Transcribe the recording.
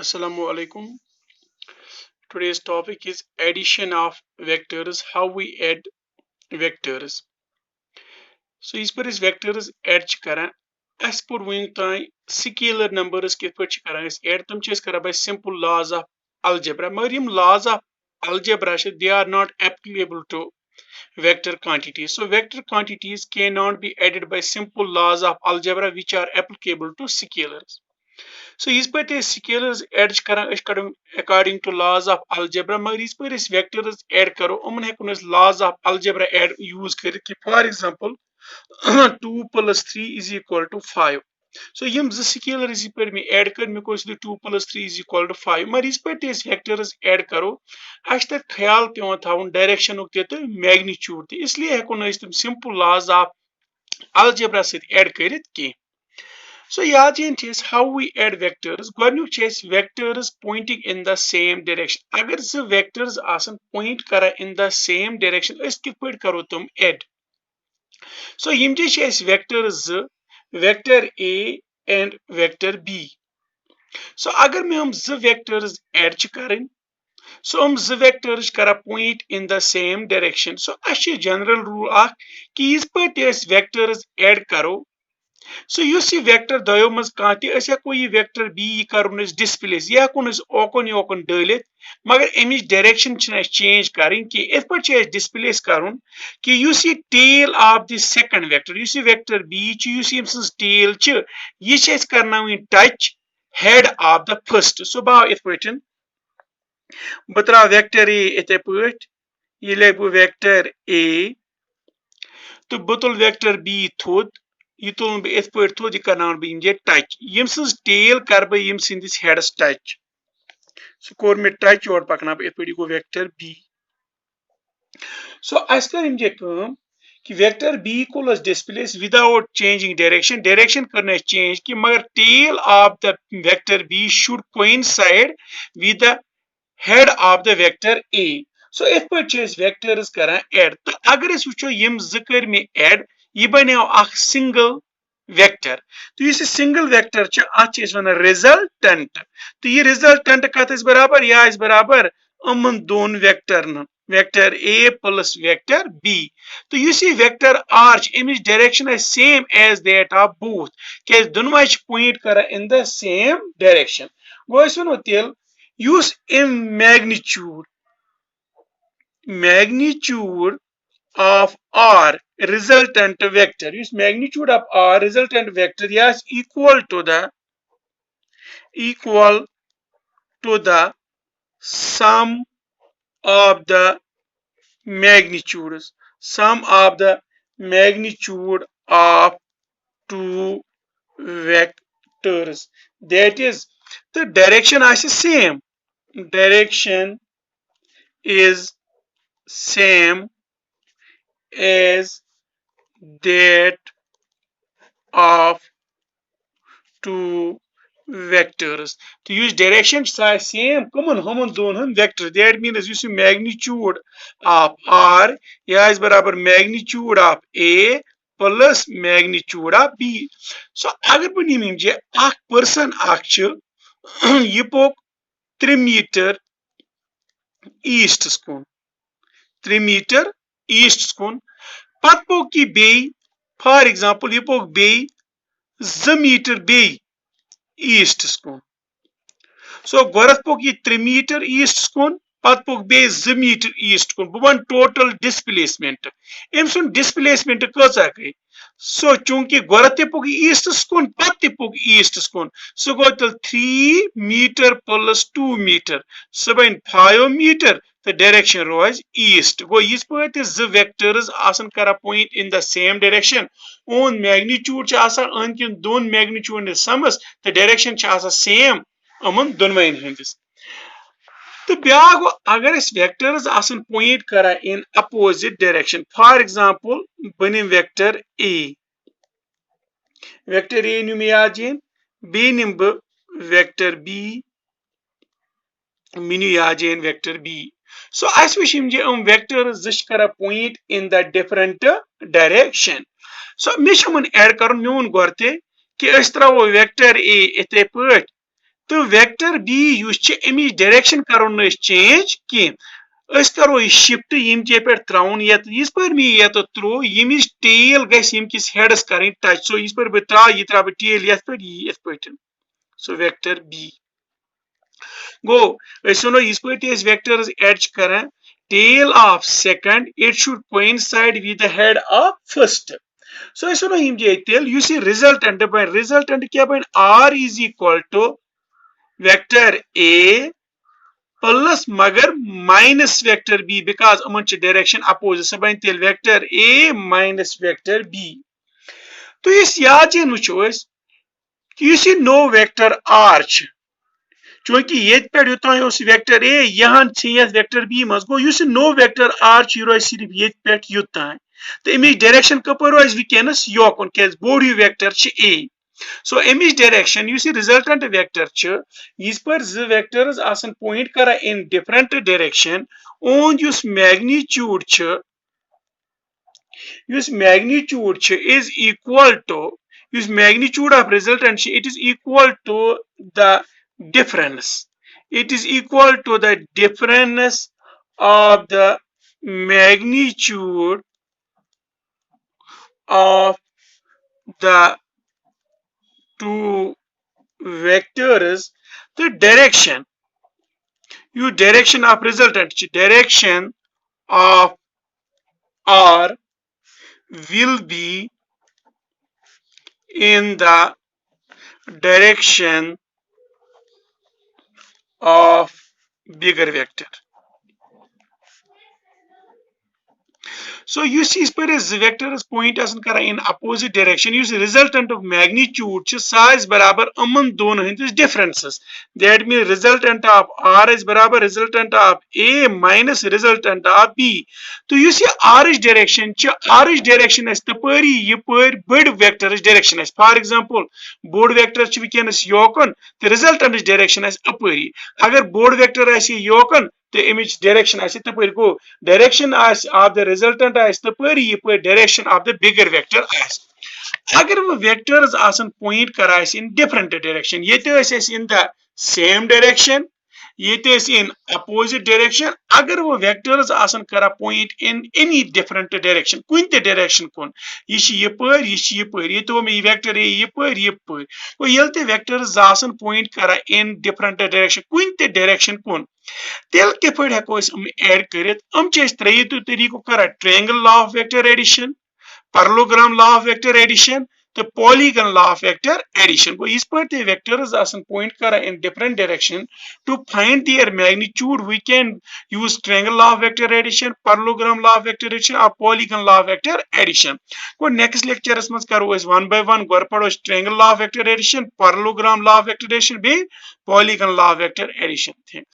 Assalamu alaikum. Today's topic is addition of vectors, how we add vectors. So इस पर इस vectors add छ करान अस पर वन ताई scalar numbers कित पर छ करान अस add तम छ अस करान by simple laws of algebra मगर यम laws of algebra छ they are not applicable to vector quantities. So vector quantities cannot be added by simple laws of algebra which are applicable to scalars. So इस पर ते scalars add करा अस करो according to laws of algebra मगर इस पर इस vectors add करो उमन हेकुन अस laws of algebra add use करित कि for example 2 plus 3 is equal to 5. So यम ज scalars इस पर में add कर में को 2 plus 3 is equal to 5 मगर इस पर ते vectors add करो अस तक ख्याल पेवन थावन डायरेक्शन उक ते मैग्नीट्यूड ते इसलिए हेकुन अस तम simple laws of algebra से add करित की. So yaadin is how we add vectors. Gwanuk chase vectors pointing in the same direction. Agar the vectors asan point kara in the same direction, is kit karo tum add. So yimje chase vectors vector A and vector B. So agar me z vectors add karin, so z vectors kara point in the same direction. So ashi general rule ah ki is per vectors add karo. So you see vector दयो मज कांति अस हेको ये vector b करन अस displace या कोन अस ओकन डलित मगर एमिच direction छ change करन कि इथ पर छ displace करन कि you see tail of the second vector you see vector b च you see इम्स tail च ये छ अस करनावन touch head of the first so बा इथ पटन बतरा vector a इथे पट ये लेबु vector a तो बतल vector b थोद ये तुल बह इत पट थोद यह करनावन बह यम टच यम सज टेल कर बह यम सिंदिस हेडस टच सो कोर मे टच और पकना इत पट गो वेक्टर बी सो अस कर यम कि वेक्टर बी को डिस्प्लेस विदाउट चेंजिंग डायरेक्शन करना चेंज कि मगर tail of the vector B should coincide with the head of the vector A so इत पट वेक्टर्स करान ऐड तो अगर अस वुचो यम ज कर मे ऐड यह बनो अख सिंगल वेक्टर तो यह सिंगल वेक्टर वन रिजल्टेंट तो यह रिजल्टेंट कत बराबर यह बराबर अमन दोन vector vector A plus vector B तो यह वेक्टर आर अमिच direction same as that of both क्या दोनों पॉइंट कर इन द सेम डायरेक्शन गो वो तेल यूस इन magnitude of R resultant vector use magnitude of R resultant vector yes equal to the sum of the magnitudes of two vectors that is the direction is same as that of two vectors to use direction size same common हमन दोनों vector that means you see magnitude of R या is बराबर magnitude of A plus magnitude of B so अगर बनी मुझे एक person आख ये पोक 3 मीटर ईस्ट स्कून 3 मीटर ईस्ट स्कून पत पोक की बे फॉर एग्जांपल ये पोक बे 2 मीटर बे ईस्ट स्कून सो गोरत पोक ये 3 मीटर ईस्ट स्कून पत पोक बे 2 मीटर ईस्ट स्कून बवन टोटल डिस्प्लेसमेंट एमसुन डिस्प्लेसमेंट कचा गई सो चूंकि गोरत पोक ईस्ट स्कून पत पोक ईस्ट स्कून सो गो 3 मीटर प्लस 2 मीटर सो बन 5 metre the direction rows east go इस पट ज वेक्टर्स आसन करा point in the same direction own magnitude छ आसन अन कि दोन मैग्नीट्यूड समस द डायरेक्शन छ आसन सेम अमन दोनवेन हंदिस तो ब्या गो अगर इस वेक्टर्स आसन पॉइंट करा in opposite direction for example बनिम वेक्टर ए निम याजिन बी निम ब वेक्टर बी मिनु याजिन vector B so as we shim je vectors zish kara point in the different direction so me shamun add karun meun gorte ki as tara wo vector a ete put तो vector B अमिच direction करो न change कह करो shift यम जे पे त्राउन ये इस पर मे ये त्रो यमिच टेल गस हेडस कर टच सो इस पर बह त्रा बह टेल ये पे सो वेक्टर बी गो वनो इस पे वेक्टर्स एड कर tail of second it should coincide with the head of first so वनो यम जे तेल रिजल्टेंट बन रिजल्टेंट क्या बन r is equal to vector a plus मगर माइनस वेक्टर b बिकॉज अमन डायरेक्शन अपोजिट सो बन तेल vector a minus vector b तो इस याद वो कि नो वेक्टर r चूंकि ये पे वेक्टर a यहाँ वेक्टर b मज गो नो वेक्टर r रोज सिर्फ ये पे युतान तो अमिच डायरेक्शन कपर रोज वनस योकुन क्या बोड़ वेक्टर a सो अमिच डायरेक्शन रिजल्टेंट वेक्टर इस पर वेक्टर्स आसन पॉइंट करा इन डिफरेंट डायरेक्शन ओंद magnitude is equal to magnitude of resultant it is equal to the difference it is equal to the difference of the magnitude of the two vectors the direction of resultant direction of r will be in the direction of bigger vector so इस पर vectors point करा in opposite direction resultant of magnitude size बराबर अमन दोन हंदिस differences that mean resultant of r is बराबर resultant of a minus resultant of b तो ये r डायरेक्शन तपरी यपर बड़ वेक्टर्स डायरेक्शन फॉर एग्जांपल बोड़ वेक्टर वनस योकन तो रिजल्टेंट डायरेक्शन अपरी अगर बोड़ वेक्टर योकन तो अमिच डायरेक्शन तपरी गो डायरेक्शन ऑफ द रिजल्टेंट तपरी यपर direction of the bigger vector अगर वो वेक्टर्स पॉइंट कर इन डिफरेंट डायरेक्शन ये इन द सेम डायरेक्शन ये इन अपोजिट डायरेक्शन अगर वो वेक्टर्स कर point in any different direction कुन डायरेक्शन कुन यपर ये तो मे वेक्टर यपर तो ये वेक्टर्स पॉइंट कर इन डिफरेंट डायरेक्शन कुन डायरेक्शन कुन तेल कप हेको ऐड कर त्रेयु तरीको कर triangle law of vector addition parallelogram law of vector addition तो polygon law of vector addition को इस पर वेक्टर्स पॉइंट कर in different direction to find their magnitude we can use triangle law of vector addition parallelogram law of vector addition और polygon law of vector addition को next lectures मज करो one by one गोर पढ़ो triangle law of vector addition parallelogram law of vector addition बे polygon law of vector addition.